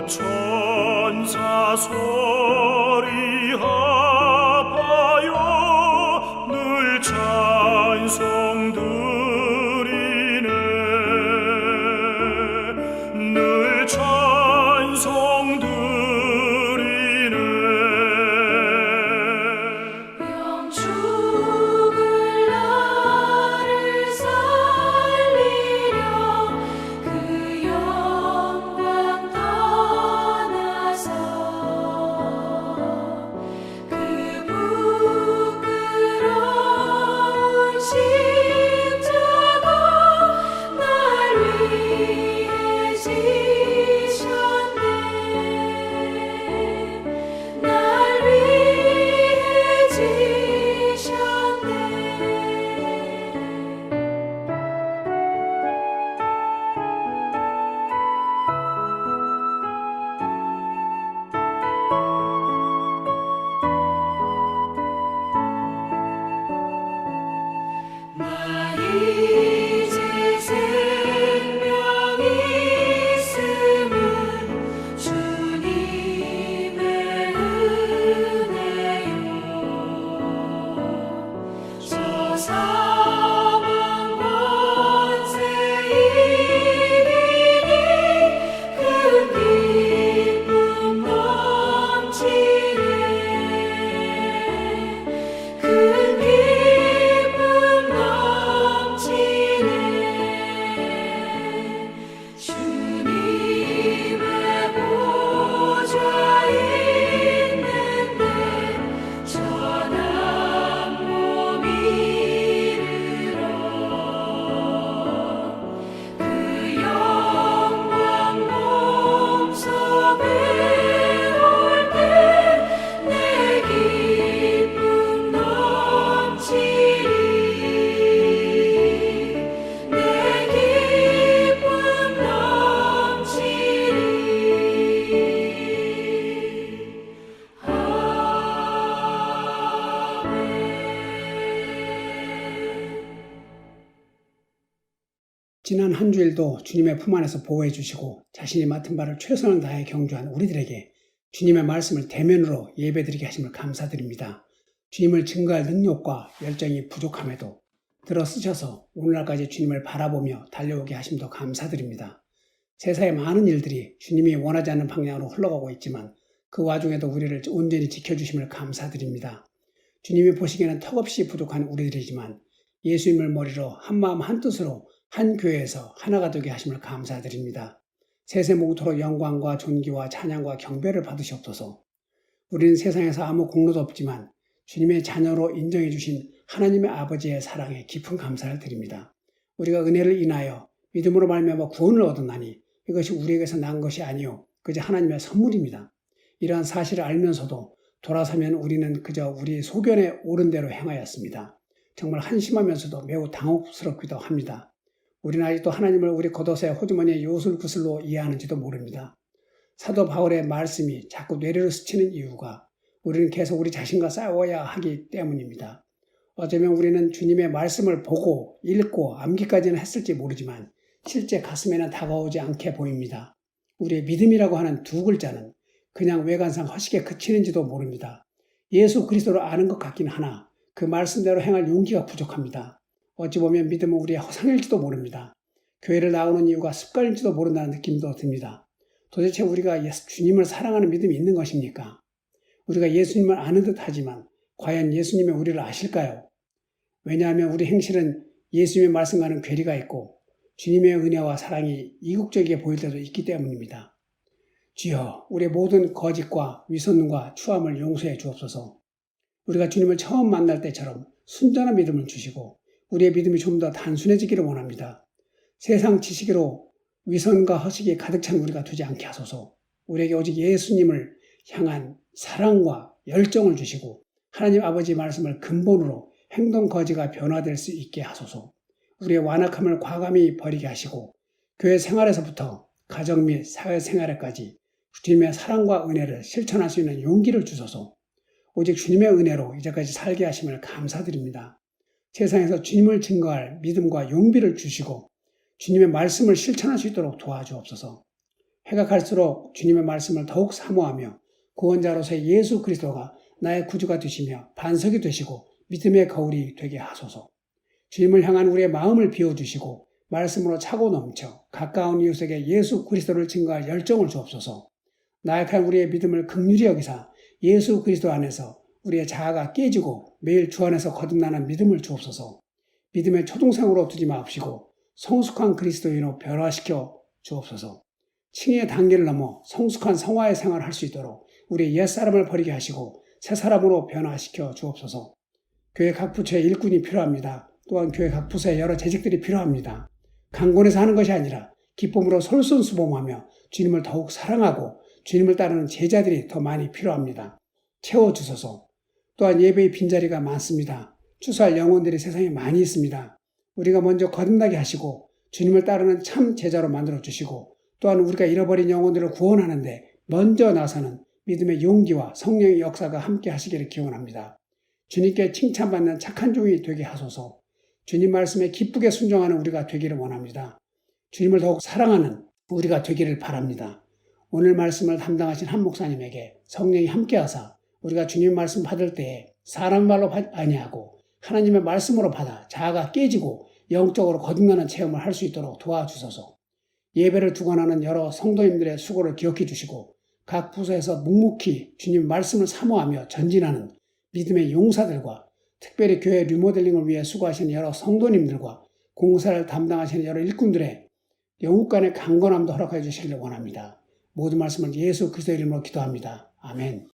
천사 소리하여 늘 찬송 드리네. 늘 찬송 드리네. 영 죽을 나를 살리려 그 영광 떠나서 그 부끄러운 십자가 날 위해 지셨네. 날 위해 지셨네. 나 이제 생명이 있음은 주님의 은혜요. 저 사망 권세 이기니 큰 기쁨 넘치네. 큰 기쁨 넘치네. 주님의 보좌 있는데 전한 몸 이르러 그 영광 몸소 배울 때 내 기쁨 넘치리. 내 기쁨 넘치리. 지난 한 주일도 주님의 품 안에서 보호해 주시고 자신이 맡은 바를 최선을 다해 경주한 우리들에게 주님의 말씀을 대면으로 예배드리게 하심을 감사드립니다. 주님을 증거할 능력과 열정이 부족함에도 들어쓰셔서 오늘날까지 주님을 바라보며 달려오게 하심도 감사드립니다. 세상의 많은 일들이 주님이 원하지 않는 방향으로 흘러가고 있지만 그 와중에도 우리를 온전히 지켜주심을 감사드립니다. 주님이 보시기에는 턱없이 부족한 우리들이지만 예수님을 머리로 한마음 한뜻으로 한 교회에서 하나가 되게 하심을 감사드립니다. 세세모토록 영광과 존귀와 찬양과 경배를 받으시옵소서. 우리는 세상에서 아무 공로도 없지만 주님의 자녀로 인정해 주신 하나님의 아버지의 사랑에 깊은 감사를 드립니다. 우리가 은혜를 인하여 믿음으로 말미암아 구원을 얻었나니 이것이 우리에게서 난 것이 아니요 그저 하나님의 선물입니다. 이러한 사실을 알면서도 돌아서면 우리는 그저 우리 소견에 옳은 대로 행하였습니다. 정말 한심하면서도 매우 당혹스럽기도 합니다. 우리는 아직도 하나님을 우리 겉옷의 호주머니의 요술구슬로 이해하는지도 모릅니다. 사도 바울의 말씀이 자꾸 뇌리로 스치는 이유가 우리는 계속 우리 자신과 싸워야 하기 때문입니다. 어쩌면 우리는 주님의 말씀을 보고 읽고 암기까지는 했을지 모르지만 실제 가슴에는 다가오지 않게 보입니다. 우리의 믿음이라고 하는 두 글자는 그냥 외관상 허식에 그치는지도 모릅니다. 예수 그리스도를 아는 것 같긴 하나 그 말씀대로 행할 용기가 부족합니다. 어찌 보면 믿음은 우리의 허상일지도 모릅니다. 교회를 나오는 이유가 습관일지도 모른다는 느낌도 듭니다. 도대체 우리가 주님을 사랑하는 믿음이 있는 것입니까? 우리가 예수님을 아는 듯 하지만 과연 예수님이 우리를 아실까요? 왜냐하면 우리 행실은 예수님의 말씀과는 괴리가 있고 주님의 은혜와 사랑이 이국적이게 보일 때도 있기 때문입니다. 주여, 우리의 모든 거짓과 위선과 추함을 용서해 주옵소서. 우리가 주님을 처음 만날 때처럼 순전한 믿음을 주시고 우리의 믿음이 좀 더 단순해지기를 원합니다. 세상 지식으로 위선과 허식이 가득 찬 우리가 되지 않게 하소서. 우리에게 오직 예수님을 향한 사랑과 열정을 주시고 하나님 아버지의 말씀을 근본으로 행동 거지가 변화될 수 있게 하소서. 우리의 완악함을 과감히 버리게 하시고 교회 생활에서부터 가정 및 사회생활에까지 주님의 사랑과 은혜를 실천할 수 있는 용기를 주소서. 오직 주님의 은혜로 이제까지 살게 하심을 감사드립니다. 세상에서 주님을 증거할 믿음과 용기를 주시고 주님의 말씀을 실천할 수 있도록 도와주옵소서. 해가 갈수록 주님의 말씀을 더욱 사모하며 구원자로서의 예수 그리스도가 나의 구주가 되시며 반석이 되시고 믿음의 거울이 되게 하소서. 주님을 향한 우리의 마음을 비워주시고 말씀으로 차고 넘쳐 가까운 이웃에게 예수 그리스도를 증거할 열정을 주옵소서. 나약한 우리의 믿음을 긍휼히 여기사 예수 그리스도 안에서 우리의 자아가 깨지고 매일 주 안에서 거듭나는 믿음을 주옵소서. 믿음의 초동생으로 두지 마옵시고 성숙한 그리스도인으로 변화시켜 주옵소서. 칭의의 단계를 넘어 성숙한 성화의 생활을 할 수 있도록 우리의 옛사람을 버리게 하시고 새사람으로 변화시켜 주옵소서. 교회 각 부처의 일꾼이 필요합니다. 또한 교회 각 부서에 여러 재직들이 필요합니다. 강권에서 하는 것이 아니라 기쁨으로 솔선수범하며 주님을 더욱 사랑하고 주님을 따르는 제자들이 더 많이 필요합니다. 채워주소서. 또한 예배의 빈자리가 많습니다. 추수할 영혼들이 세상에 많이 있습니다. 우리가 먼저 거듭나게 하시고 주님을 따르는 참 제자로 만들어주시고 또한 우리가 잃어버린 영혼들을 구원하는데 먼저 나서는 믿음의 용기와 성령의 역사가 함께 하시기를 기원합니다. 주님께 칭찬받는 착한 종이 되게 하소서. 주님 말씀에 기쁘게 순종하는 우리가 되기를 원합니다. 주님을 더욱 사랑하는 우리가 되기를 바랍니다. 오늘 말씀을 담당하신 한 목사님에게 성령이 함께하사 우리가 주님 말씀 받을 때에 사람 말로 아니하고 하나님의 말씀으로 받아 자아가 깨지고 영적으로 거듭나는 체험을 할 수 있도록 도와주소서. 예배를 두관하는 여러 성도님들의 수고를 기억해 주시고 각 부서에서 묵묵히 주님 말씀을 사모하며 전진하는 믿음의 용사들과 특별히 교회 리모델링을 위해 수고하시는 여러 성도님들과 공사를 담당하시는 여러 일꾼들의 영육간의 강건함도 허락해 주시기를 원합니다. 모든 말씀을 예수 그리스도의 이름으로 기도합니다. 아멘.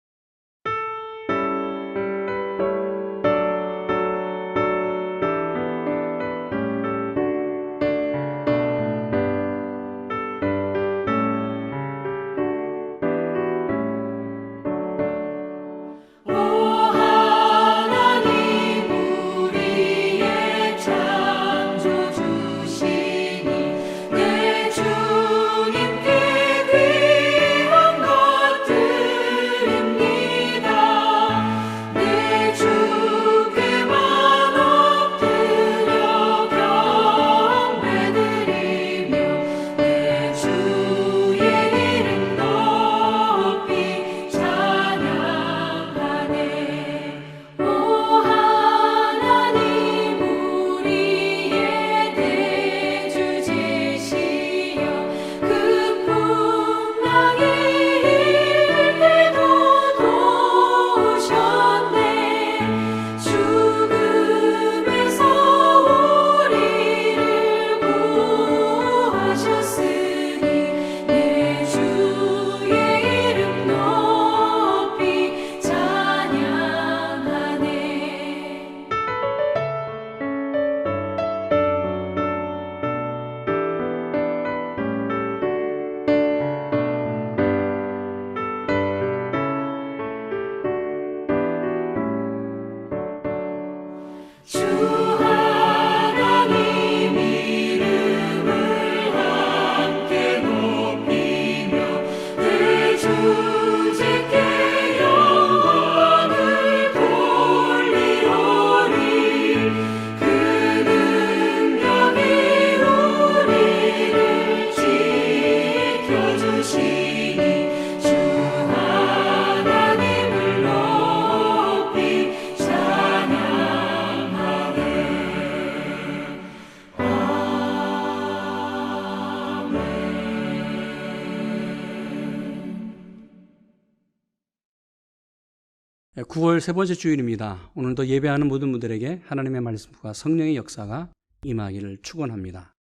네, 9월 세 번째 주일입니다. 오늘도 예배하는 모든 분들에게 하나님의 말씀과 성령의 역사가 임하기를 축원합니다.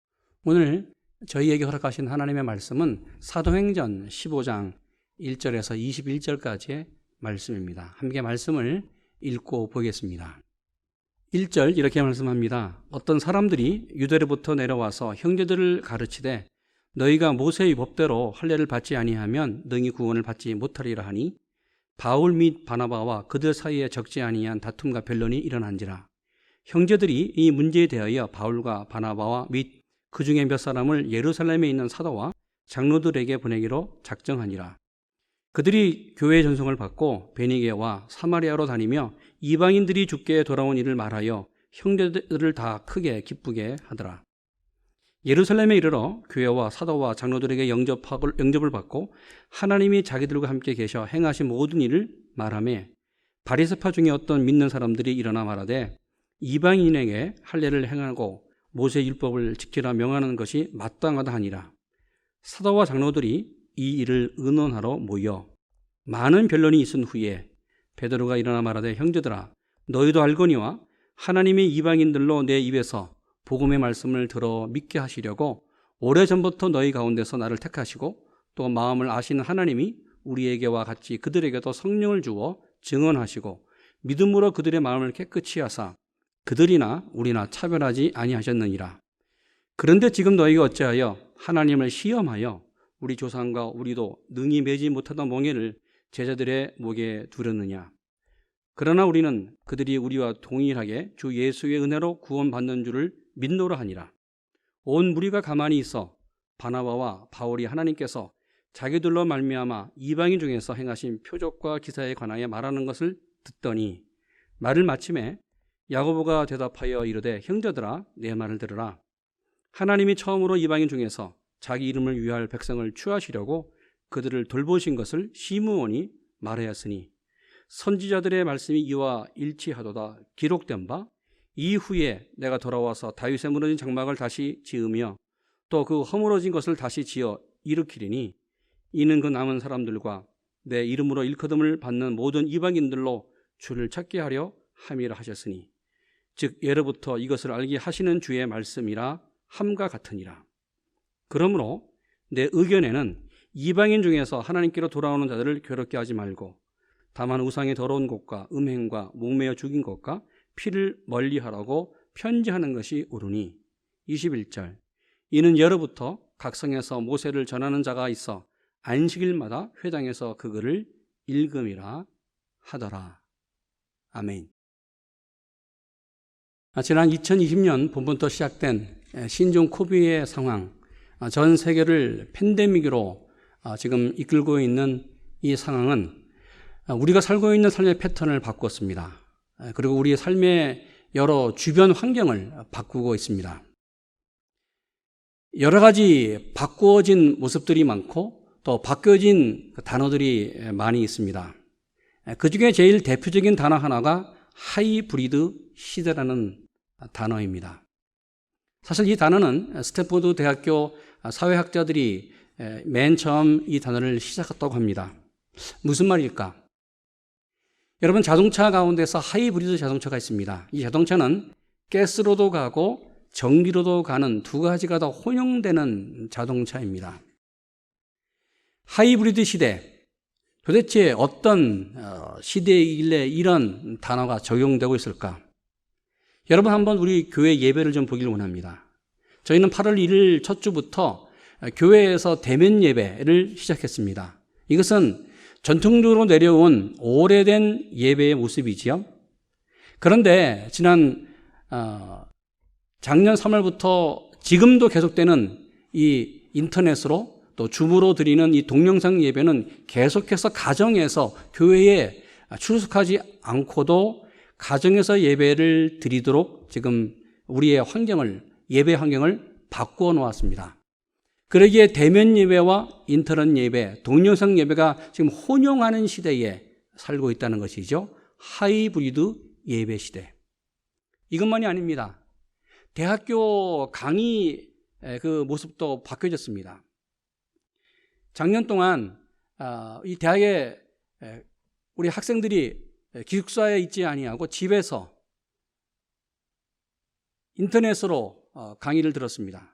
오늘 저희에게 허락하신 하나님의 말씀은 사도행전 15장 1절에서 21절까지의 말씀입니다. 함께 말씀을 읽고 보겠습니다. 1절 이렇게 말씀합니다. 어떤 사람들이 유대로부터 내려와서 형제들을 가르치되 너희가 모세의 법대로 할례를 받지 아니하면 능히 구원을 받지 못하리라 하니 바울 및 바나바와 그들 사이에 적지 아니한 다툼과 변론이 일어난지라. 형제들이 이 문제에 대하여 바울과 바나바와 및 그 중에 몇 사람을 예루살렘에 있는 사도와 장로들에게 보내기로 작정하니라. 그들이 교회의 전송을 받고 베니게와 사마리아로 다니며 이방인들이 주께 돌아온 일을 말하여 형제들을 다 크게 기쁘게 하더라. 예루살렘에 이르러 교회와 사도와 장로들에게 영접을 받고 하나님이 자기들과 함께 계셔 행하신 모든 일을 말하며 바리새파 중에 어떤 믿는 사람들이 일어나 말하되 이방인에게 할례를 행하고 모세 율법을 지키라 명하는 것이 마땅하다 하니라. 사도와 장로들이 이 일을 의논하러 모여 많은 변론이 있은 후에 베드로가 일어나 말하되 형제들아 너희도 알거니와 하나님이 이방인들로 내 입에서 복음의 말씀을 들어 믿게 하시려고 오래전부터 너희 가운데서 나를 택하시고 또 마음을 아시는 하나님이 우리에게와 같이 그들에게도 성령을 주어 증언하시고 믿음으로 그들의 마음을 깨끗이 하사 그들이나 우리나 차별하지 아니하셨느니라. 그런데 지금 너희가 어찌하여 하나님을 시험하여 우리 조상과 우리도 능히 매지 못하던 멍에를 제자들의 목에 두렸느냐. 그러나 우리는 그들이 우리와 동일하게 주 예수의 은혜로 구원받는 줄을 믿노라 하니라. 온 무리가 가만히 있어 바나바와 바울이 하나님께서 자기들로 말미암아 이방인 중에서 행하신 표적과 기사에 관하여 말하는 것을 듣더니 말을 마침에 야고보가 대답하여 이르되 형제들아 내 말을 들으라. 하나님이 처음으로 이방인 중에서 자기 이름을 위할 백성을 취하시려고 그들을 돌보신 것을 시므온이 말하였으니 선지자들의 말씀이 이와 일치하도다 기록된 바 이후에 내가 돌아와서 다윗의 무너진 장막을 다시 지으며 또 그 허물어진 것을 다시 지어 일으키리니 이는 그 남은 사람들과 내 이름으로 일컬음을 받는 모든 이방인들로 주를 찾게 하려 함이라 하셨으니 즉 예로부터 이것을 알게 하시는 주의 말씀이라 함과 같으니라. 그러므로 내 의견에는 이방인 중에서 하나님께로 돌아오는 자들을 괴롭게 하지 말고 다만 우상의 더러운 것과 음행과 목매어 죽인 것과 피를 멀리하라고 편지하는 것이 옳으니 21절 이는 예로부터 각 성에서 모세를 전하는 자가 있어 안식일마다 회당에서 그 글을 읽음이라 하더라. 아멘. 지난 2020년 봄부터 시작된 신종 코비드의 상황, 전 세계를 팬데믹으로 지금 이끌고 있는 이 상황은 우리가 살고 있는 삶의 패턴을 바꿨습니다. 그리고 우리의 삶의 여러 주변 환경을 바꾸고 있습니다. 여러 가지 바꾸어진 모습들이 많고 또 바뀌어진 단어들이 많이 있습니다. 그 중에 제일 대표적인 단어 하나가 하이브리드 시대라는 단어입니다. 사실 이 단어는 스탠포드 대학교 사회학자들이 맨 처음 이 단어를 시작했다고 합니다. 무슨 말일까? 여러분 자동차 가운데서 하이브리드 자동차가 있습니다. 이 자동차는 가스로도 가고 전기로도 가는 두 가지가 다 혼용되는 자동차입니다. 하이브리드 시대, 도대체 어떤 시대이길래 이런 단어가 적용되고 있을까? 여러분 한번 우리 교회 예배를 좀 보기를 원합니다. 저희는 8월 1일 첫 주부터 교회에서 대면 예배를 시작했습니다. 이것은 전통적으로 내려온 오래된 예배의 모습이지요. 그런데 작년 3월부터 지금도 계속되는 이 인터넷으로 또 줌으로 드리는 이 동영상 예배는 계속해서 가정에서 교회에 출석하지 않고도 가정에서 예배를 드리도록 지금 우리의 예배 환경을 바꾸어 놓았습니다. 그러기에 대면 예배와 인터넷 예배, 동영상 예배가 지금 혼용하는 시대에 살고 있다는 것이죠. 하이브리드 예배 시대. 이것만이 아닙니다. 대학교 강의 그 모습도 바뀌어졌습니다. 작년 동안 이 대학에 우리 학생들이 기숙사에 있지 아니하고 집에서 인터넷으로 강의를 들었습니다.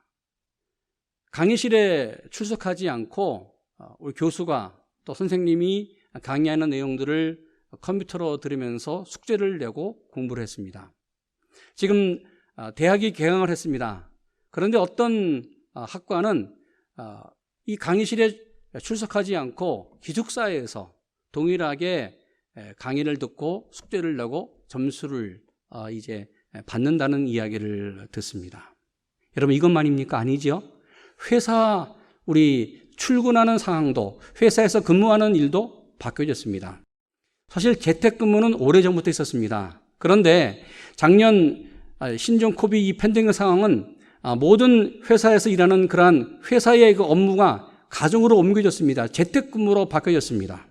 강의실에 출석하지 않고 우리 교수가 또 선생님이 강의하는 내용들을 컴퓨터로 들으면서 숙제를 내고 공부를 했습니다. 지금 대학이 개강을 했습니다. 그런데 어떤 학과는 이 강의실에 출석하지 않고 기숙사에서 동일하게 강의를 듣고 숙제를 내고 점수를 이제 받는다는 이야기를 듣습니다. 여러분 이것만입니까? 아니죠. 회사 우리 출근하는 상황도 회사에서 근무하는 일도 바뀌어졌습니다. 사실 재택근무는 오래전부터 있었습니다. 그런데 작년 신종 코비드 팬데믹 상황은 모든 회사에서 일하는 그러한 회사의 그 업무가 가정으로 옮겨졌습니다. 재택근무로 바뀌어졌습니다.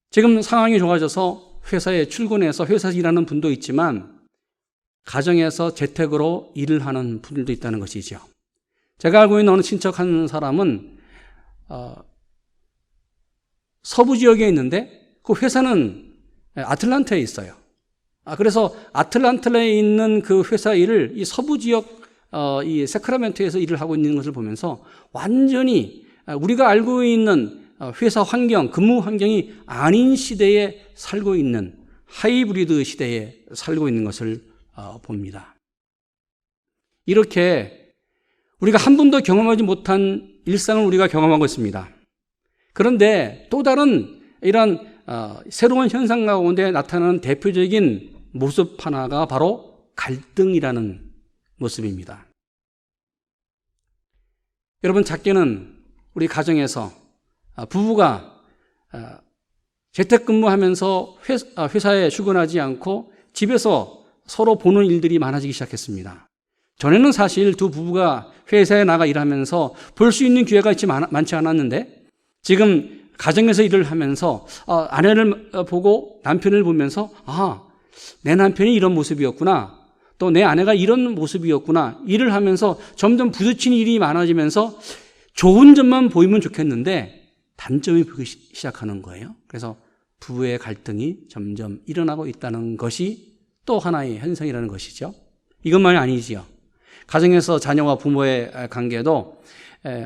지금 상황이 좋아져서 회사에 출근해서 회사에서 일하는 분도 있지만 가정에서 재택으로 일을 하는 분들도 있다는 것이죠. 제가 알고 있는 어느 친척 한 사람은 서부 지역에 있는데 그 회사는 아틀란타에 있어요. 그래서 아틀란타에 있는 그 회사 일을 이 서부 지역 이 세크라멘토에서 일을 하고 있는 것을 보면서 완전히 우리가 알고 있는 회사 환경, 근무 환경이 아닌 시대에 살고 있는 하이브리드 시대에 살고 있는 것을 봅니다. 이렇게 우리가 한 번도 경험하지 못한 일상을 우리가 경험하고 있습니다. 그런데 또 다른 이런 새로운 현상 가운데 나타나는 대표적인 모습 하나가 바로 갈등이라는 모습입니다. 여러분, 작게는 우리 가정에서 부부가 재택근무하면서 회사에 출근하지 않고 집에서 서로 보는 일들이 많아지기 시작했습니다. 전에는 사실 두 부부가 회사에 나가 일하면서 볼 수 있는 기회가 많지 않았는데 지금 가정에서 일을 하면서 아내를 보고 남편을 보면서 내 남편이 이런 모습이었구나, 또 내 아내가 이런 모습이었구나, 일을 하면서 점점 부딪히는 일이 많아지면서 좋은 점만 보이면 좋겠는데 단점이 보이기 시작하는 거예요. 그래서 부부의 갈등이 점점 일어나고 있다는 것이 또 하나의 현상이라는 것이죠. 이것만이 아니지요. 가정에서 자녀와 부모의 관계도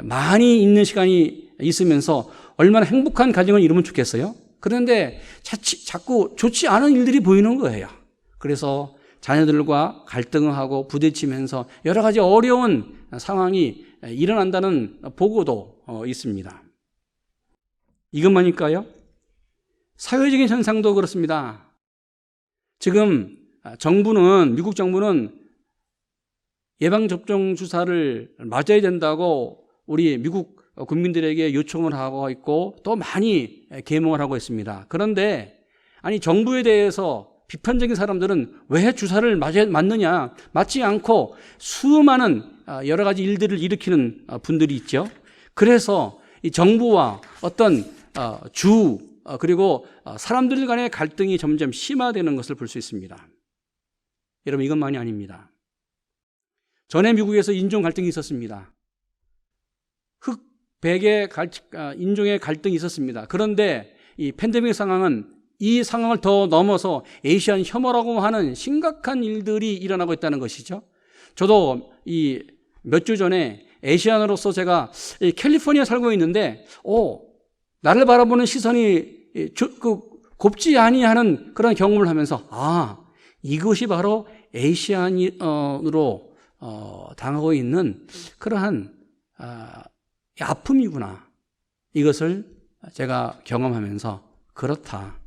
많이 있는 시간이 있으면서 얼마나 행복한 가정을 이루면 좋겠어요. 그런데 자꾸 좋지 않은 일들이 보이는 거예요. 그래서 자녀들과 갈등을 하고 부딪히면서 여러 가지 어려운 상황이 일어난다는 보고도 있습니다. 이것만일까요? 사회적인 현상도 그렇습니다. 지금 미국 정부는 예방접종 주사를 맞아야 된다고 우리 미국 국민들에게 요청을 하고 있고 또 많이 계몽을 하고 있습니다. 그런데 정부에 대해서 비판적인 사람들은 왜 주사를 맞느냐, 맞지 않고 수많은 여러 가지 일들을 일으키는 분들이 있죠. 그래서 이 정부와 어떤 그리고 사람들 간의 갈등이 점점 심화되는 것을 볼 수 있습니다. 여러분, 이것만이 아닙니다. 전에 미국에서 인종 갈등이 있었습니다. 흑, 백의 인종의 갈등이 있었습니다. 그런데 이 팬데믹 상황은 이 상황을 더 넘어서 에이시안 혐오라고 하는 심각한 일들이 일어나고 있다는 것이죠. 저도 이 몇 주 전에 에이시안으로서 제가 캘리포니아에 살고 있는데 나를 바라보는 시선이 곱지 아니하는 그런 경험을 하면서 이것이 바로 에이시안으로 당하고 있는 그러한 아픔이구나. 이것을 제가 경험하면서 그렇다.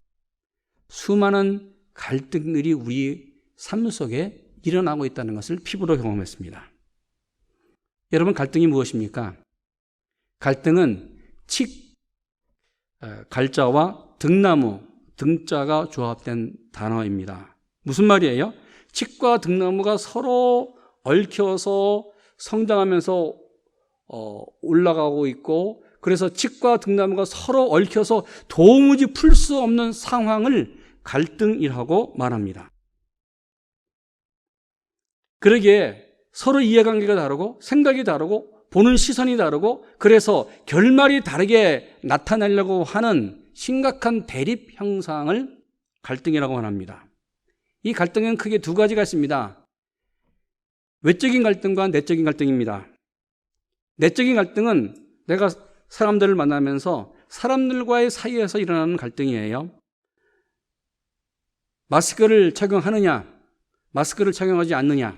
수많은 갈등들이 우리 삶 속에 일어나고 있다는 것을 피부로 경험했습니다. 여러분, 갈등이 무엇입니까? 갈등은 갈자와 등나무, 등자가 조합된 단어입니다. 무슨 말이에요? 칡과 등나무가 서로 얽혀서 성장하면서 올라가고 있고, 그래서 칡과 등나무가 서로 얽혀서 도무지 풀 수 없는 상황을 갈등이라고 말합니다. 그러기에 서로 이해관계가 다르고 생각이 다르고 보는 시선이 다르고 그래서 결말이 다르게 나타내려고 하는 심각한 대립 형상을 갈등이라고 말합니다. 이 갈등은 크게 두 가지가 있습니다. 외적인 갈등과 내적인 갈등입니다. 내적인 갈등은 내가 사람들을 만나면서 사람들과의 사이에서 일어나는 갈등이에요. 마스크를 착용하느냐, 마스크를 착용하지 않느냐.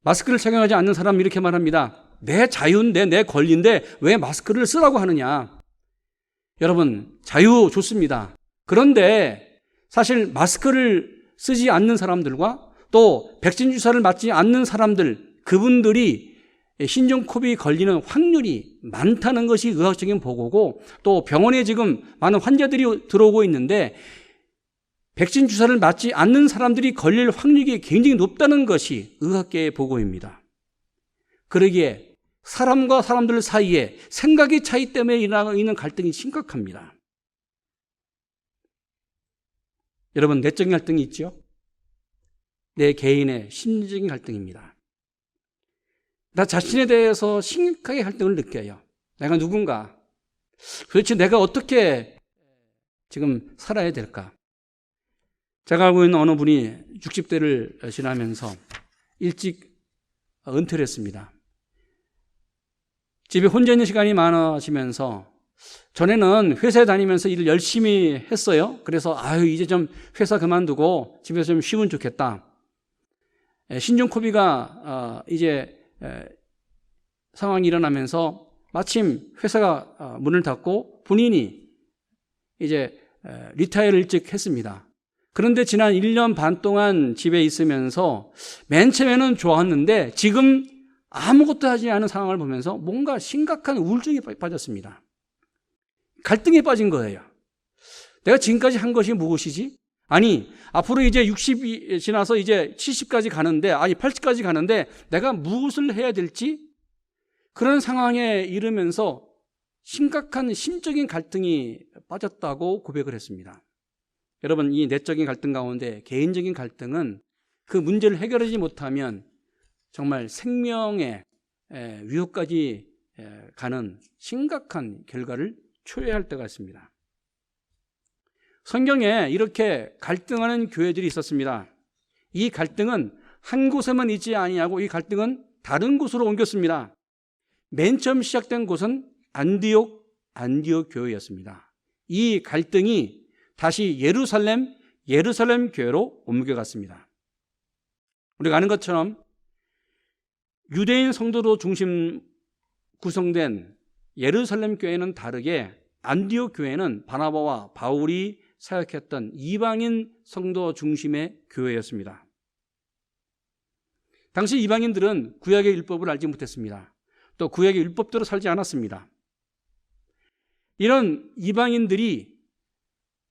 마스크를 착용하지 않는 사람은 이렇게 말합니다. 내 자유인데, 내 권리인데 왜 마스크를 쓰라고 하느냐. 여러분, 자유 좋습니다. 그런데 사실 마스크를 쓰지 않는 사람들과 또 백신 주사를 맞지 않는 사람들, 그분들이 신종코비드 걸리는 확률이 많다는 것이 의학적인 보고고, 또 병원에 지금 많은 환자들이 들어오고 있는데 백신 주사를 맞지 않는 사람들이 걸릴 확률이 굉장히 높다는 것이 의학계의 보고입니다. 그러기에 사람과 사람들 사이에 생각의 차이 때문에 일어나는 갈등이 심각합니다. 여러분, 내적인 갈등이 있죠? 내 개인의 심리적인 갈등입니다. 나 자신에 대해서 심각하게 갈등을 느껴요. 내가 누군가? 도대체 내가 어떻게 지금 살아야 될까? 제가 알고 있는 어느 분이 60대를 지나면서 일찍 은퇴를 했습니다. 집에 혼자 있는 시간이 많아지면서 전에는 회사에 다니면서 일을 열심히 했어요. 그래서 이제 좀 회사 그만두고 집에서 좀 쉬면 좋겠다. 신종코비가 이제 상황이 일어나면서 마침 회사가 문을 닫고 본인이 이제 리타이어를 일찍 했습니다. 그런데 지난 1년 반 동안 집에 있으면서 맨 처음에는 좋았는데 지금 아무것도 하지 않은 상황을 보면서 뭔가 심각한 우울증에 빠졌습니다. 갈등에 빠진 거예요. 내가 지금까지 한 것이 무엇이지? 아니, 앞으로 이제 60이 지나서 이제 70까지 가는데, 80까지 가는데 내가 무엇을 해야 될지? 그런 상황에 이르면서 심각한 심적인 갈등이 빠졌다고 고백을 했습니다. 여러분, 이 내적인 갈등 가운데 개인적인 갈등은 그 문제를 해결하지 못하면 정말 생명의 위협까지 가는 심각한 결과를 초래할 때가 있습니다. 성경에 이렇게 갈등하는 교회들이 있었습니다. 이 갈등은 한 곳에만 있지 아니하고 이 갈등은 다른 곳으로 옮겼습니다. 맨 처음 시작된 곳은 안디옥 교회였습니다. 이 갈등이 다시 예루살렘 교회로 옮겨갔습니다. 우리가 아는 것처럼 유대인 성도로 중심 구성된 예루살렘 교회는 다르게 안디옥 교회는 바나바와 바울이 사역했던 이방인 성도 중심의 교회였습니다. 당시 이방인들은 구약의 율법을 알지 못했습니다. 또 구약의 율법대로 살지 않았습니다. 이런 이방인들이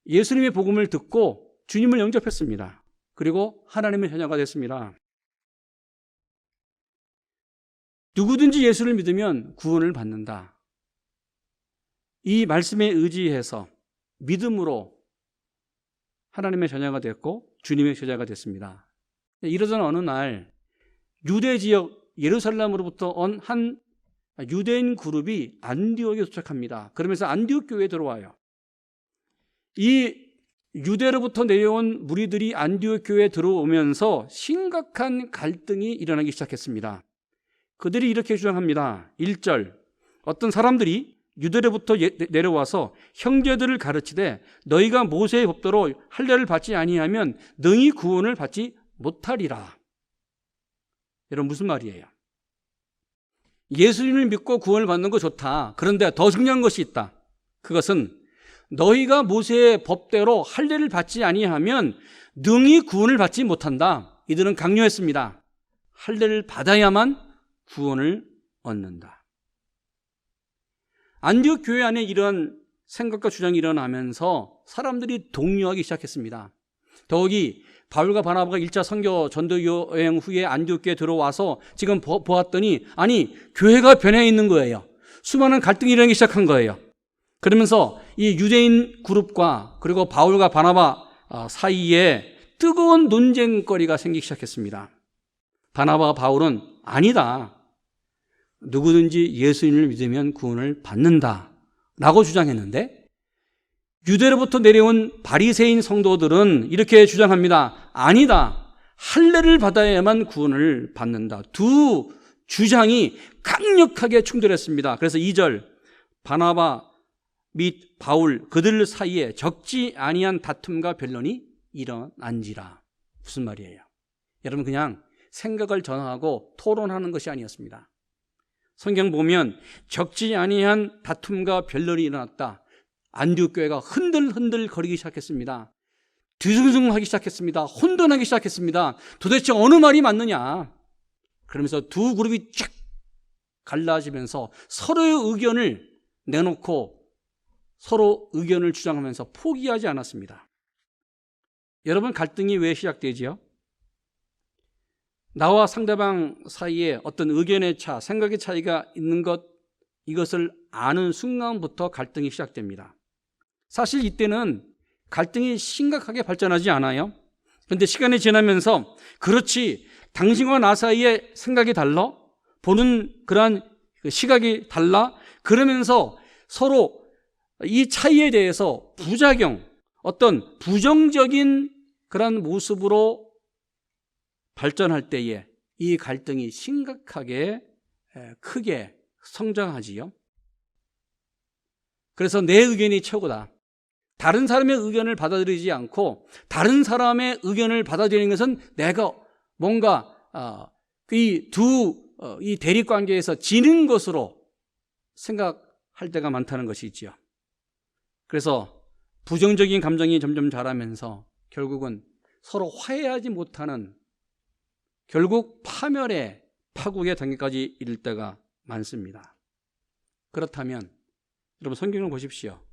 예수님의 복음을 듣고 주님을 영접했습니다. 그리고 하나님의 자녀가 됐습니다. 누구든지 예수를 믿으면 구원을 받는다. 이 말씀에 의지해서 믿음으로 하나님의 자녀가 됐고 주님의 제자가 됐습니다. 이러던 어느 날 유대 지역 예루살렘으로부터 온 한 유대인 그룹이 안디옥에 도착합니다. 그러면서 안디옥 교회에 들어와요. 이 유대로부터 내려온 무리들이 안디옥 교회에 들어오면서 심각한 갈등이 일어나기 시작했습니다. 그들이 이렇게 주장합니다. 1절, 어떤 사람들이 유대로부터 내려와서 형제들을 가르치되 너희가 모세의 법대로 할례를 받지 아니하면 능히 구원을 받지 못하리라. 여러분, 무슨 말이에요? 예수님을 믿고 구원을 받는 거 좋다. 그런데 더 중요한 것이 있다. 그것은 너희가 모세의 법대로 할례를 받지 아니하면 능히 구원을 받지 못한다. 이들은 강요했습니다. 할례를 받아야만 구원을 얻는다. 안디옥 교회 안에 이런 생각과 주장이 일어나면서 사람들이 동요하기 시작했습니다. 더욱이 바울과 바나바가 1차 선교 전도 여행 후에 안디옥 교회에 들어와서 지금 보았더니 교회가 변해 있는 거예요. 수많은 갈등이 일어나기 시작한 거예요. 그러면서 이 유대인 그룹과 그리고 바울과 바나바 사이에 뜨거운 논쟁거리가 생기기 시작했습니다. 바나바와 바울은 아니다. 누구든지 예수님을 믿으면 구원을 받는다 라고 주장했는데 유대로부터 내려온 바리새인 성도들은 이렇게 주장합니다. 아니다. 할례를 받아야만 구원을 받는다. 두 주장이 강력하게 충돌했습니다. 그래서 2절, 바나바 및 바울 그들 사이에 적지 아니한 다툼과 변론이 일어난지라. 무슨 말이에요? 여러분, 그냥 생각을 전하고 토론하는 것이 아니었습니다. 성경 보면 적지 아니한 다툼과 변론이 일어났다. 안디옥 교회가 흔들흔들 거리기 시작했습니다. 뒤숭숭하기 시작했습니다. 혼돈하기 시작했습니다. 도대체 어느 말이 맞느냐? 그러면서 두 그룹이 쫙 갈라지면서 서로의 의견을 내놓고 서로 의견을 주장하면서 포기하지 않았습니다. 여러분, 갈등이 왜 시작되지요? 나와 상대방 사이에 어떤 의견의 차, 생각의 차이가 있는 이것을 아는 순간부터 갈등이 시작됩니다. 사실 이때는 갈등이 심각하게 발전하지 않아요. 그런데 시간이 지나면서 그렇지, 당신과 나 사이에 생각이 달라, 보는 그러한 시각이 달라, 그러면서 서로 이 차이에 대해서 부작용, 어떤 부정적인 그런 모습으로 발전할 때에 이 갈등이 심각하게 크게 성장하지요. 그래서 내 의견이 최고다. 다른 사람의 의견을 받아들이지 않고 다른 사람의 의견을 받아들이는 것은 내가 뭔가 이 대립 관계에서 지는 것으로 생각할 때가 많다는 것이지요. 그래서 부정적인 감정이 점점 자라면서 결국은 서로 화해하지 못하는, 결국 파멸의 파국의 단계까지 이를 때가 많습니다. 그렇다면 여러분, 성경을 보십시오.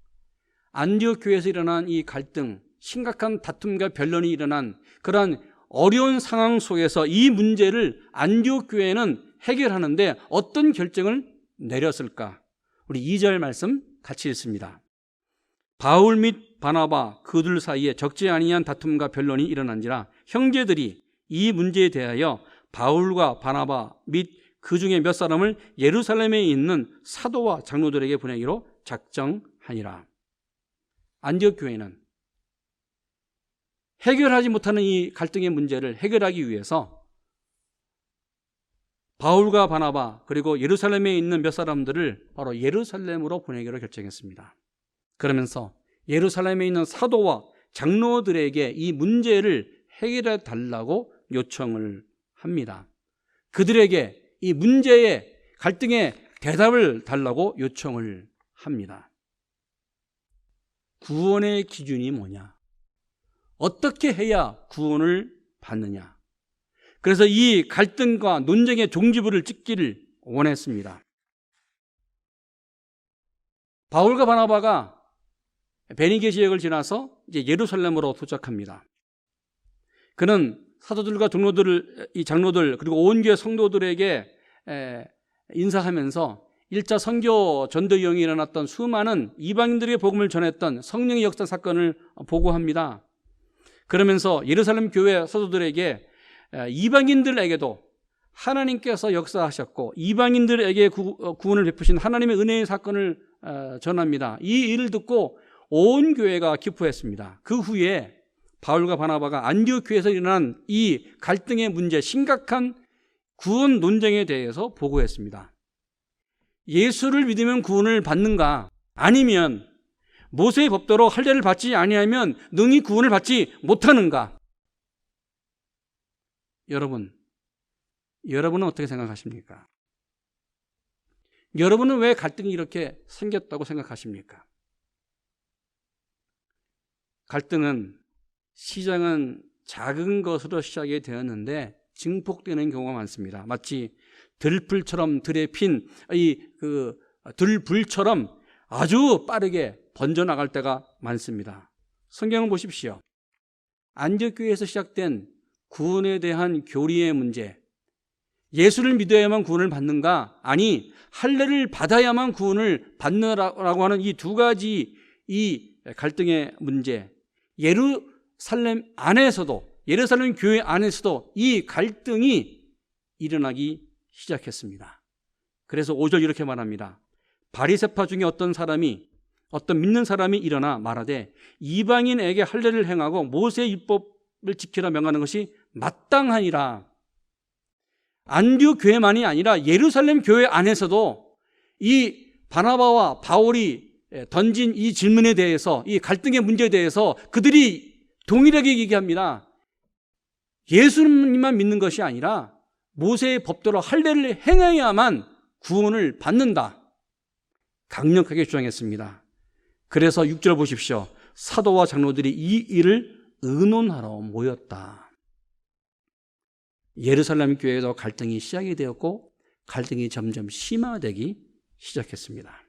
안디옥 교회에서 일어난 이 갈등, 심각한 다툼과 변론이 일어난 그러한 어려운 상황 속에서 이 문제를 안디옥 교회는 해결하는데 어떤 결정을 내렸을까? 우리 2절 말씀 같이 읽습니다. 바울 및 바나바 그들 사이에 적지 아니한 다툼과 변론이 일어난지라 형제들이 이 문제에 대하여 바울과 바나바 및 그 중에 몇 사람을 예루살렘에 있는 사도와 장로들에게 보내기로 작정하니라. 안디옥 교회는 해결하지 못하는 이 갈등의 문제를 해결하기 위해서 바울과 바나바 그리고 예루살렘에 있는 몇 사람들을 바로 예루살렘으로 보내기로 결정했습니다. 그러면서 예루살렘에 있는 사도와 장로들에게 이 문제를 해결해 달라고 요청을 합니다. 그들에게 이 문제의 갈등의 대답을 달라고 요청을 합니다. 구원의 기준이 뭐냐? 어떻게 해야 구원을 받느냐? 그래서 이 갈등과 논쟁의 종지부를 찍기를 원했습니다. 바울과 바나바가 베니게 지역을 지나서 이제 예루살렘으로 도착합니다. 그는 사도들과 이 장로들 그리고 온 교회 성도들에게 인사하면서 1차 선교 전도여행이 일어났던 수많은 이방인들에게 복음을 전했던 성령의 역사 사건을 보고합니다. 그러면서 예루살렘 교회 사도들에게 이방인들에게도 하나님께서 역사하셨고 이방인들에게 구원을 베푸신 하나님의 은혜의 사건을 전합니다. 이 일을 듣고 온 교회가 기뻐했습니다. 그 후에 바울과 바나바가 안디옥 교회에서 일어난 이 갈등의 문제, 심각한 구원 논쟁에 대해서 보고했습니다. 예수를 믿으면 구원을 받는가? 아니면 모세의 법대로 할례를 받지 아니하면 능히 구원을 받지 못하는가? 여러분은 어떻게 생각하십니까? 여러분은 왜 갈등이 이렇게 생겼다고 생각하십니까? 갈등은 시작은 작은 것으로 시작이 되었는데 증폭되는 경우가 많습니다. 마치 들불처럼 들에 핀 들불처럼 아주 빠르게 번져나갈 때가 많습니다. 성경을 보십시오. 안디옥 교회에서 시작된 구원에 대한 교리의 문제, 예수를 믿어야만 구원을 받는가? 아니, 할례를 받아야만 구원을 받느라고 하는 이 두 가지 이 갈등의 문제, 예루살렘 교회 안에서도 이 갈등이 일어나기 시작했습니다. 그래서 5절 이렇게 말합니다. 바리새파 중에 어떤 믿는 사람이 일어나 말하되 이방인에게 할례를 행하고 모세의 율법을 지키라 명하는 것이 마땅하니라. 안디옥 교회만이 아니라 예루살렘 교회 안에서도 이 바나바와 바울이 던진 이 질문에 대해서, 이 갈등의 문제에 대해서 그들이 동일하게 얘기합니다. 예수님만 믿는 것이 아니라 모세의 법대로 할례를 행해야만 구원을 받는다. 강력하게 주장했습니다. 그래서 6절 보십시오. 사도와 장로들이 이 일을 의논하러 모였다. 예루살렘 교회에도 갈등이 시작이 되었고 갈등이 점점 심화되기 시작했습니다.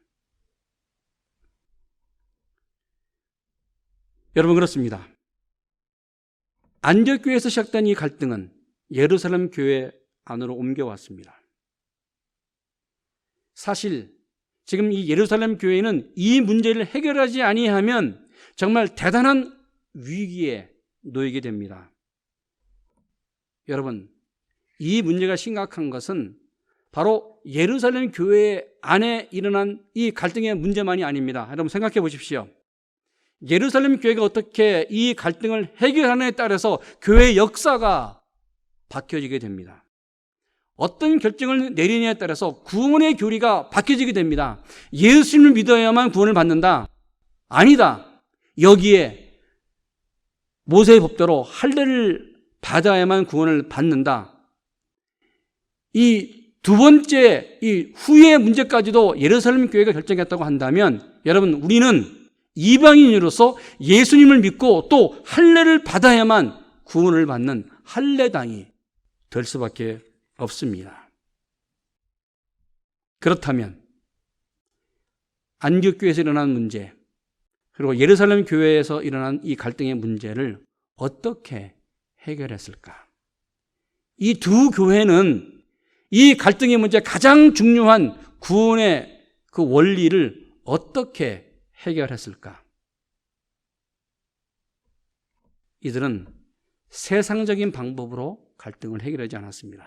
여러분, 그렇습니다. 안디옥 교회에서 시작된 이 갈등은 예루살렘 교회 안으로 옮겨왔습니다. 사실 지금 이 예루살렘 교회는 이 문제를 해결하지 아니하면 정말 대단한 위기에 놓이게 됩니다. 여러분, 이 문제가 심각한 것은 바로 예루살렘 교회 안에 일어난 이 갈등의 문제만이 아닙니다. 여러분 생각해 보십시오. 예루살렘 교회가 어떻게 이 갈등을 해결하느냐에 따라서 교회의 역사가 바뀌어지게 됩니다. 어떤 결정을 내리느냐에 따라서 구원의 교리가 바뀌어지게 됩니다. 예수님을 믿어야만 구원을 받는다? 아니다. 여기에 모세의 법대로 할례를 받아야만 구원을 받는다. 이 두 번째 이 후의 문제까지도 예루살렘 교회가 결정했다고 한다면 여러분, 우리는 이방인으로서 예수님을 믿고 또 할례를 받아야만 구원을 받는 할례당이 될 수밖에 없습니다. 그렇다면 안디옥 교회에서 일어난 문제, 그리고 예루살렘 교회에서 일어난 이 갈등의 문제를 어떻게 해결했을까? 이 두 교회는 이 갈등의 문제, 가장 중요한 구원의 그 원리를 어떻게 해결했을까? 이들은 세상적인 방법으로 갈등을 해결하지 않았습니다.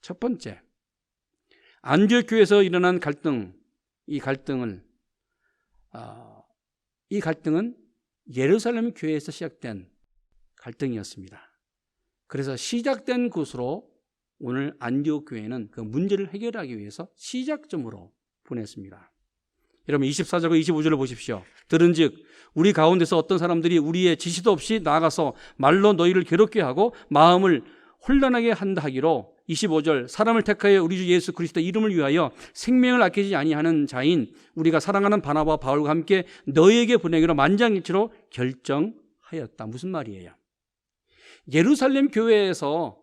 첫 번째, 안디옥 교회에서 일어난 갈등, 이 갈등은 예루살렘 교회에서 시작된 갈등이었습니다. 그래서 시작된 곳으로 오늘 안디옥 교회는 그 문제를 해결하기 위해서 시작점으로 보냈습니다. 여러분 24절과 25절을 보십시오. 들은즉 우리 가운데서 어떤 사람들이 우리의 지시도 없이 나아가서 말로 너희를 괴롭게 하고 마음을 혼란하게 한다 하기로 25절 사람을 택하여 우리 주 예수 그리스도의 이름을 위하여 생명을 아끼지 아니하는 자인 우리가 사랑하는 바나바와 바울과 함께 너희에게 보내기로 만장일치로 결정하였다. 무슨 말이에요? 예루살렘 교회에서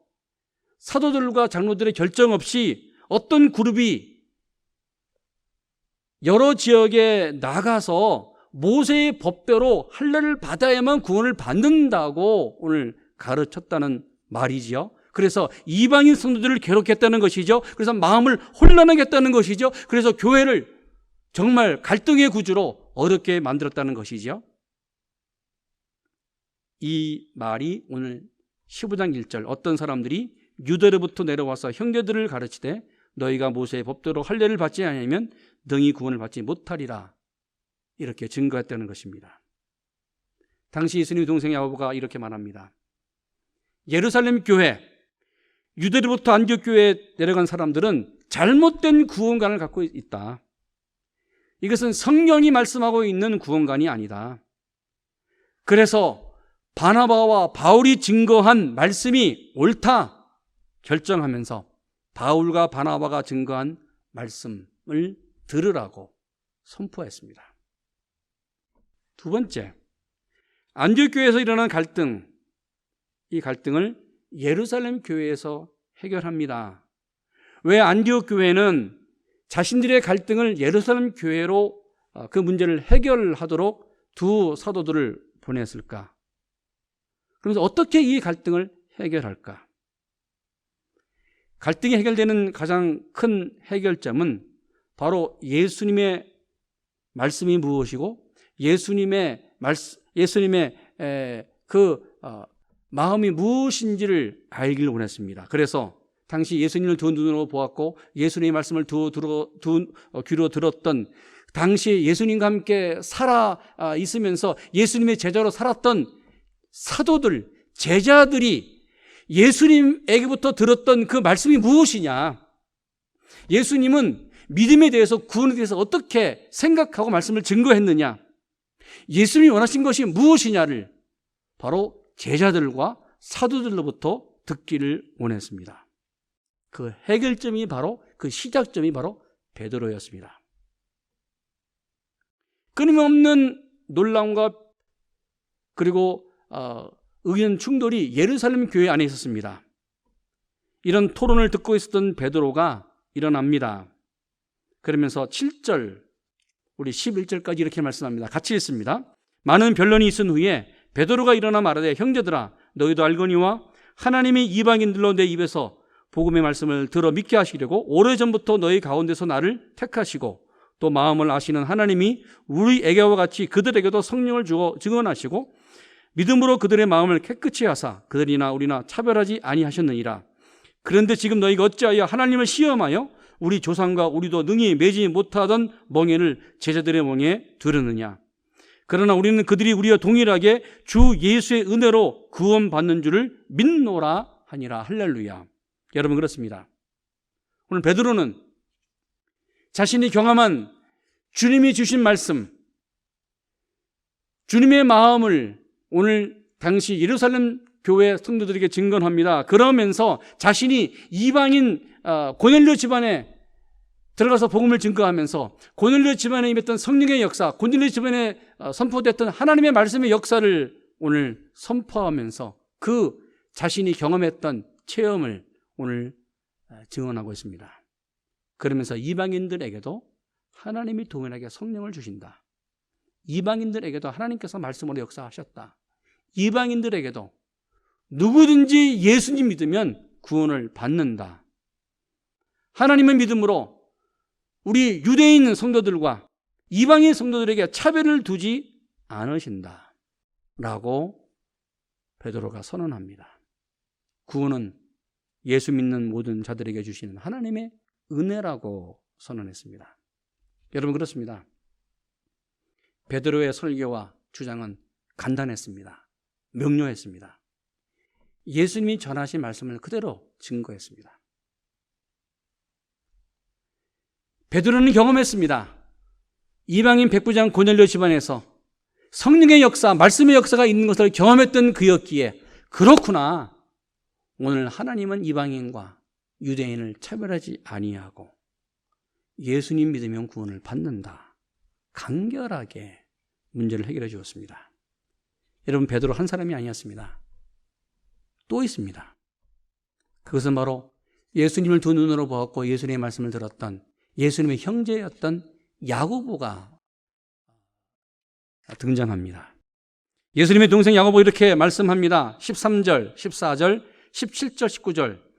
사도들과 장로들의 결정 없이 어떤 그룹이 여러 지역에 나가서 모세의 법대로 할례를 받아야만 구원을 받는다고 오늘 가르쳤다는 말이지요. 그래서 이방인 성도들을 괴롭혔다는 것이죠. 그래서 마음을 혼란하게 했다는 것이죠. 그래서 교회를 정말 갈등의 구주로 어렵게 만들었다는 것이죠. 이 말이 오늘 15장 1절 어떤 사람들이 유대로부터 내려와서 형제들을 가르치되 너희가 모세의 법대로 할례를 받지 않으면 능히 구원을 받지 못하리라 이렇게 증거했다는 것입니다. 당시 예수님의 동생 야고보가 이렇게 말합니다. 예루살렘 교회, 유대로부터 안디옥 교회에 내려간 사람들은 잘못된 구원관을 갖고 있다. 이것은 성령이 말씀하고 있는 구원관이 아니다. 그래서 바나바와 바울이 증거한 말씀이 옳다 결정하면서 바울과 바나바가 증거한 말씀을 들으라고 선포했습니다. 두 번째, 안디옥 교회에서 일어난 갈등, 이 갈등을 예루살렘 교회에서 해결합니다. 왜 안디옥 교회는 자신들의 갈등을 예루살렘 교회로 그 문제를 해결하도록 두 사도들을 보냈을까? 그러면서 어떻게 이 갈등을 해결할까? 갈등이 해결되는 가장 큰 해결점은 바로 예수님의 말씀이 무엇이고 예수님의 마음이 무엇인지를 알기를 원했습니다. 그래서 당시 예수님을 두 눈으로 보았고 예수님의 말씀을 귀로 들었던 당시 예수님과 함께 살아 있으면서 예수님의 제자로 살았던 사도들, 제자들이 예수님에게부터 들었던 그 말씀이 무엇이냐? 예수님은 믿음에 대해서 구원에 대해서 어떻게 생각하고 말씀을 증거했느냐? 예수님이 원하신 것이 무엇이냐를 바로 제자들과 사도들로부터 듣기를 원했습니다. 그 해결점이 바로 그 시작점이 바로 베드로였습니다. 끊임없는 놀라움과 그리고 의견 충돌이 예루살렘 교회 안에 있었습니다. 이런 토론을 듣고 있었던 베드로가 일어납니다. 그러면서 7절 우리 11절까지 이렇게 말씀합니다. 같이 읽습니다. 많은 변론이 있은 후에 베드로가 일어나 말하되 형제들아 너희도 알거니와 하나님이 이방인들로 내 입에서 복음의 말씀을 들어 믿게 하시려고 오래전부터 너희 가운데서 나를 택하시고 또 마음을 아시는 하나님이 우리에게와 같이 그들에게도 성령을 주어 증언하시고 믿음으로 그들의 마음을 깨끗이 하사 그들이나 우리나 차별하지 아니하셨느니라. 그런데 지금 너희가 어찌하여 하나님을 시험하여 우리 조상과 우리도 능히 매지 못하던 멍에를 제자들의 멍에 두르느냐. 그러나 우리는 그들이 우리와 동일하게 주 예수의 은혜로 구원받는 줄을 믿노라 하니라. 할렐루야. 여러분, 그렇습니다. 오늘 베드로는 자신이 경험한 주님이 주신 말씀, 주님의 마음을 오늘 당시 예루살렘 교회 성도들에게 증언합니다. 그러면서 자신이 이방인 고넬료 집안에 들어가서 복음을 증거하면서 고넬료 집안에 임했던 성령의 역사, 고넬료 집안에 선포됐던 하나님의 말씀의 역사를 오늘 선포하면서 그 자신이 경험했던 체험을 오늘 증언하고 있습니다. 그러면서 이방인들에게도 하나님이 동일하게 성령을 주신다. 이방인들에게도 하나님께서 말씀으로 역사하셨다. 이방인들에게도 누구든지 예수님 믿으면 구원을 받는다. 하나님의 믿음으로 우리 유대인 성도들과 이방인 성도들에게 차별을 두지 않으신다 라고 베드로가 선언합니다. 구원은 예수 믿는 모든 자들에게 주시는 하나님의 은혜라고 선언했습니다. 여러분, 그렇습니다. 베드로의 설교와 주장은 간단했습니다. 명료했습니다. 예수님이 전하신 말씀을 그대로 증거했습니다. 베드로는 경험했습니다. 이방인 백부장 고넬료 집안에서 성령의 역사, 말씀의 역사가 있는 것을 경험했던 그였기에 그렇구나. 오늘 하나님은 이방인과 유대인을 차별하지 아니하고 예수님 믿으면 구원을 받는다. 간결하게 문제를 해결해 주었습니다. 여러분, 베드로 한 사람이 아니었습니다. 또 있습니다. 그것은 바로 예수님을 두 눈으로 보았고 예수님의 말씀을 들었던 예수님의 형제였던 야고보가 등장합니다. 예수님의 동생 야고보 이렇게 말씀합니다. 13절, 14절, 17절, 19절.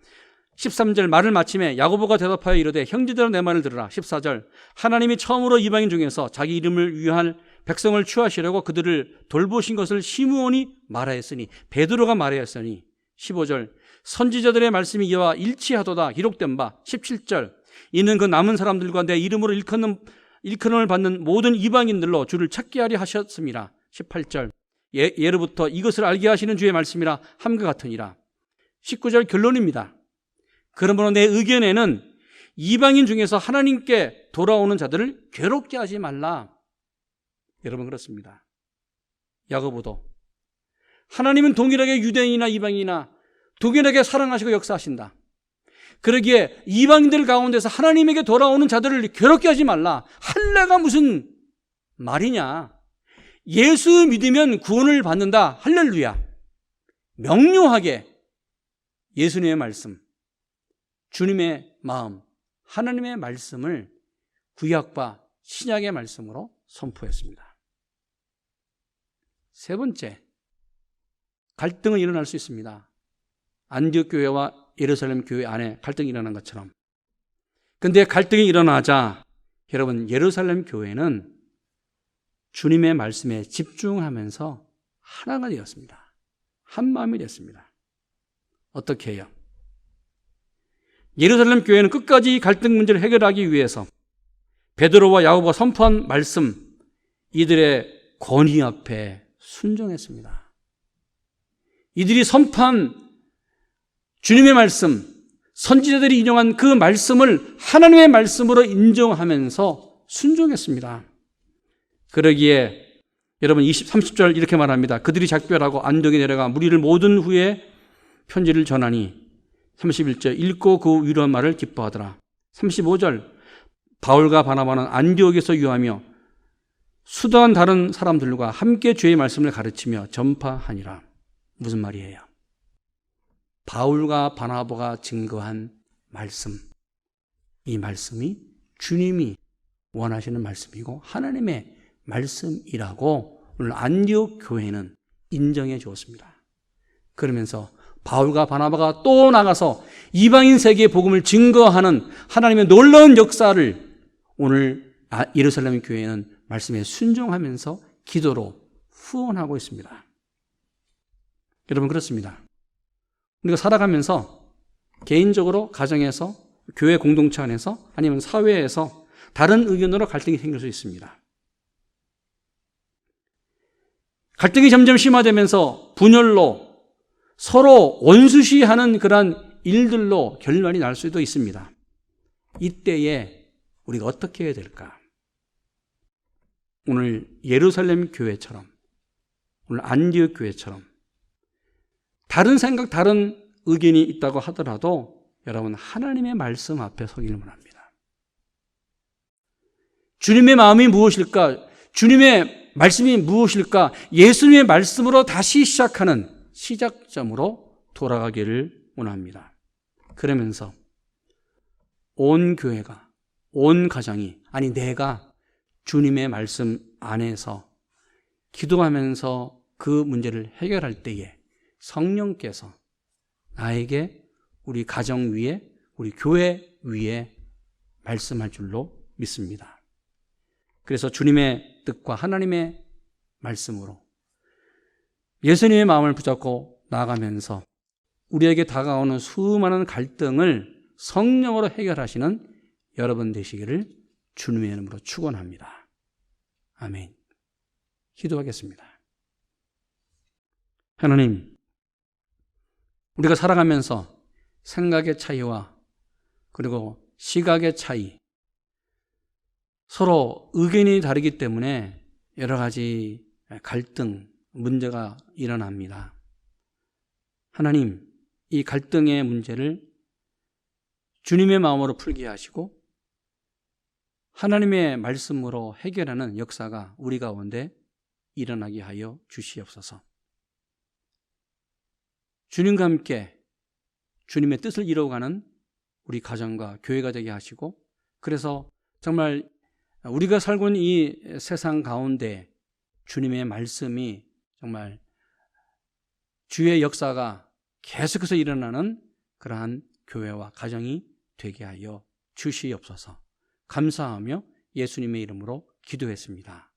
13절 말을 마침에 야고보가 대답하여 이르되 형제들아 내 말을 들으라. 14절 하나님이 처음으로 이방인 중에서 자기 이름을 위할 백성을 취하시려고 그들을 돌보신 것을 시므온이 말하였으니 베드로가 말하였으니 15절 선지자들의 말씀이 이와 일치하도다 기록된 바 17절 이는 그 남은 사람들과 내 이름으로 일컬음을 받는 모든 이방인들로 주를 찾게 하려 하셨습니다. 18절 예로부터 이것을 알게 하시는 주의 말씀이라 함과 같으니라. 19절 결론입니다. 그러므로 내 의견에는 이방인 중에서 하나님께 돌아오는 자들을 괴롭게 하지 말라. 여러분, 그렇습니다. 야고보도 하나님은 동일하게 유대인이나 이방인이나 동일하게 사랑하시고 역사하신다. 그러기에 이방인들 가운데서 하나님에게 돌아오는 자들을 괴롭게 하지 말라. 할례가 무슨 말이냐. 예수 믿으면 구원을 받는다. 할렐루야. 명료하게 예수님의 말씀, 주님의 마음, 하나님의 말씀을 구약과 신약의 말씀으로 선포했습니다. 세 번째, 갈등은 일어날 수 있습니다. 안디옥 교회와 예루살렘 교회 안에 갈등이 일어난 것처럼. 그런데 갈등이 일어나자 여러분, 예루살렘 교회는 주님의 말씀에 집중하면서 하나가 되었습니다. 한 마음이 됐습니다. 어떻게 해요? 예루살렘 교회는 끝까지 갈등 문제를 해결하기 위해서 베드로와 야고보가 선포한 말씀, 이들의 권위 앞에 순종했습니다. 이들이 선포한 주님의 말씀, 선지자들이 인용한 그 말씀을 하나님의 말씀으로 인정하면서 순종했습니다. 그러기에 여러분 30절 이렇게 말합니다. 그들이 작별하고 안동에 내려가 무리를 모든 후에 편지를 전하니 31절 읽고 그 위로한 말을 기뻐하더라. 35절 바울과 바나바는 안디옥에서 유하며 수도한 다른 사람들과 함께 주의 말씀을 가르치며 전파하니라. 무슨 말이에요? 바울과 바나바가 증거한 말씀, 이 말씀이 주님이 원하시는 말씀이고 하나님의 말씀이라고 오늘 안디옥 교회는 인정해 주었습니다. 그러면서 바울과 바나바가 또 나가서 이방인 세계의 복음을 증거하는 하나님의 놀라운 역사를 오늘 예루살렘 교회는 말씀에 순종하면서 기도로 후원하고 있습니다. 여러분, 그렇습니다. 우리가 살아가면서 개인적으로, 가정에서, 교회 공동체 안에서, 아니면 사회에서 다른 의견으로 갈등이 생길 수 있습니다. 갈등이 점점 심화되면서 분열로 서로 원수시하는 그러한 일들로 결말이 날 수도 있습니다. 이때에 우리가 어떻게 해야 될까? 오늘 예루살렘 교회처럼, 오늘 안디옥 교회처럼 다른 생각, 다른 의견이 있다고 하더라도 여러분, 하나님의 말씀 앞에 서기를 원합니다. 주님의 마음이 무엇일까? 주님의 말씀이 무엇일까? 예수님의 말씀으로 다시 시작하는 시작점으로 돌아가기를 원합니다. 그러면서 온 교회가, 온 가정이, 아니 내가 주님의 말씀 안에서 기도하면서 그 문제를 해결할 때에 성령께서 나에게, 우리 가정 위에, 우리 교회 위에 말씀할 줄로 믿습니다. 그래서 주님의 뜻과 하나님의 말씀으로 예수님의 마음을 붙잡고 나아가면서 우리에게 다가오는 수많은 갈등을 성령으로 해결하시는 여러분 되시기를 주님의 이름으로 축원합니다. 아멘. 기도하겠습니다. 하나님, 우리가 살아가면서 생각의 차이와 그리고 시각의 차이, 서로 의견이 다르기 때문에 여러 가지 갈등, 문제가 일어납니다. 하나님, 이 갈등의 문제를 주님의 마음으로 풀게 하시고 하나님의 말씀으로 해결하는 역사가 우리 가운데 일어나게 하여 주시옵소서. 주님과 함께 주님의 뜻을 이루어가는 우리 가정과 교회가 되게 하시고, 그래서 정말 우리가 살고 있는 이 세상 가운데 주님의 말씀이 정말 주의 역사가 계속해서 일어나는 그러한 교회와 가정이 되게 하여 주시옵소서. 감사하며 예수님의 이름으로 기도했습니다.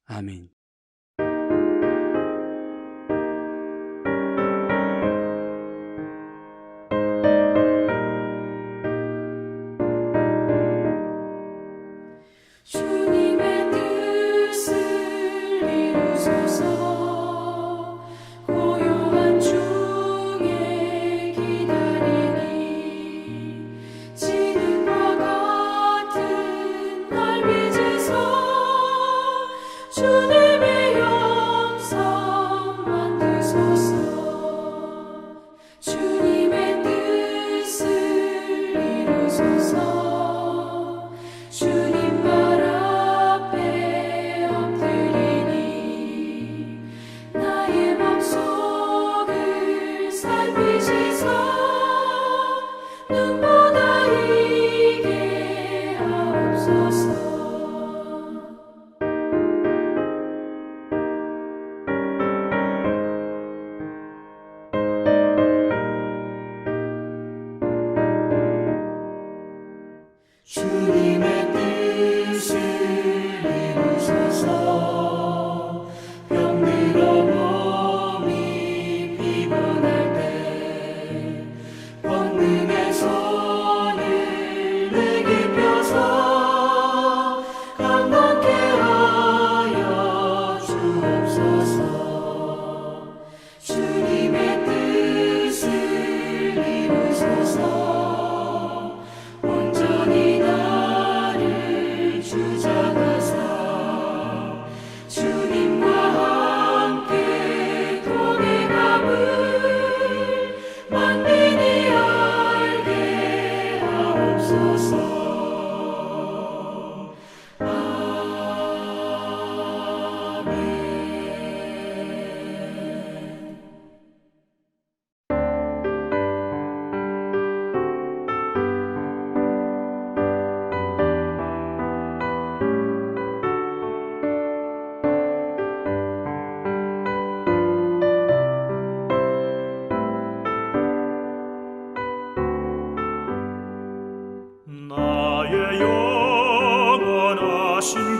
아멘. 주님의 뜻을 이루소서. 고요한 중에 기다리니 지능과 같은 날 빚으소. 주님의 영성 만드소서. 주님의 뜻을 이루소서. 주님 발 앞에 엎드리니 나의 맘속을 살피시소. 눈보다 이게 하옵소서.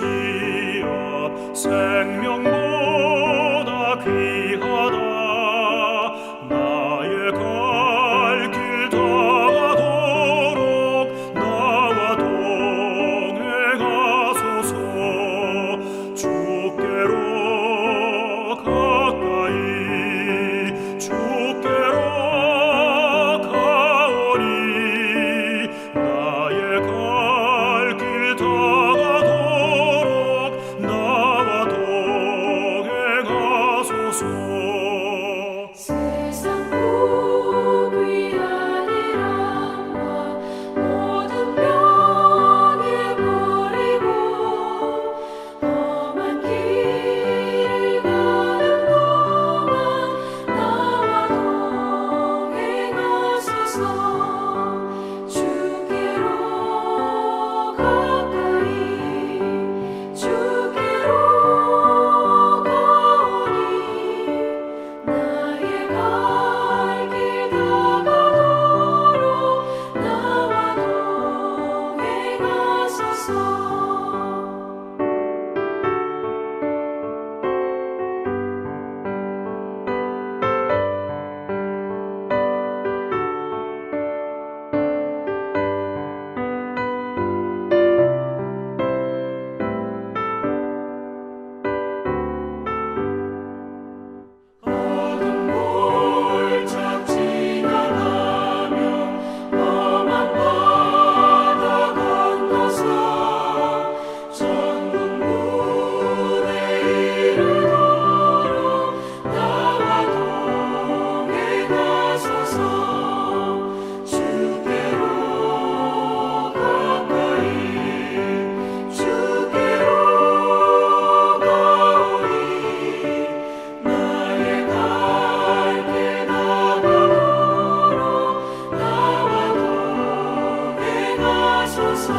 기업 생명보다 귀하다. 나의 갈 길 다가도록 나와 동행하소서. 주께로 가까이 주께로 가오니 나의 갈 길 다가도록 나와 동행하소서. 세상 복위 아니란과 모든 병에 버리고 험한 길을 가는 동안 나와 동행하소서. 주께로 가까이 주께로 가오니 나의 갈 길 다가도록 나와 동행하소서. 어둠 골짝 지나가며 험한 바다 건너서 전국 무대에 이르도록 나와 동행하소서. 주께로 가까이 주께로 가오니 나의 갈 길 다가도록 나와 동행하소서.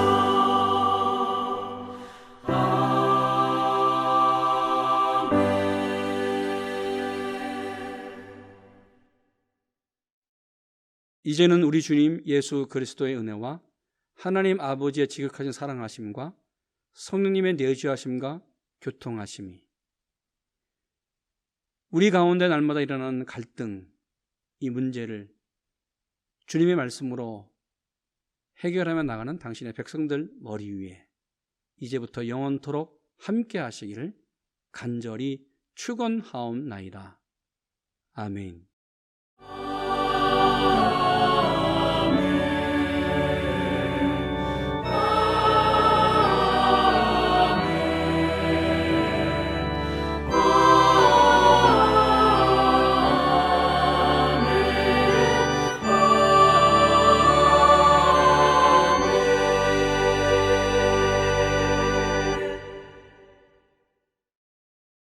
이제는 우리 주님 예수 그리스도의 은혜와 하나님 아버지의 지극하신 사랑하심과 성령님의 내주하심과 교통하심이 우리 가운데 날마다 일어나는 갈등, 이 문제를 주님의 말씀으로 해결하며 나가는 당신의 백성들 머리 위에 이제부터 영원토록 함께 하시기를 간절히 축원하옵나이다. 아멘.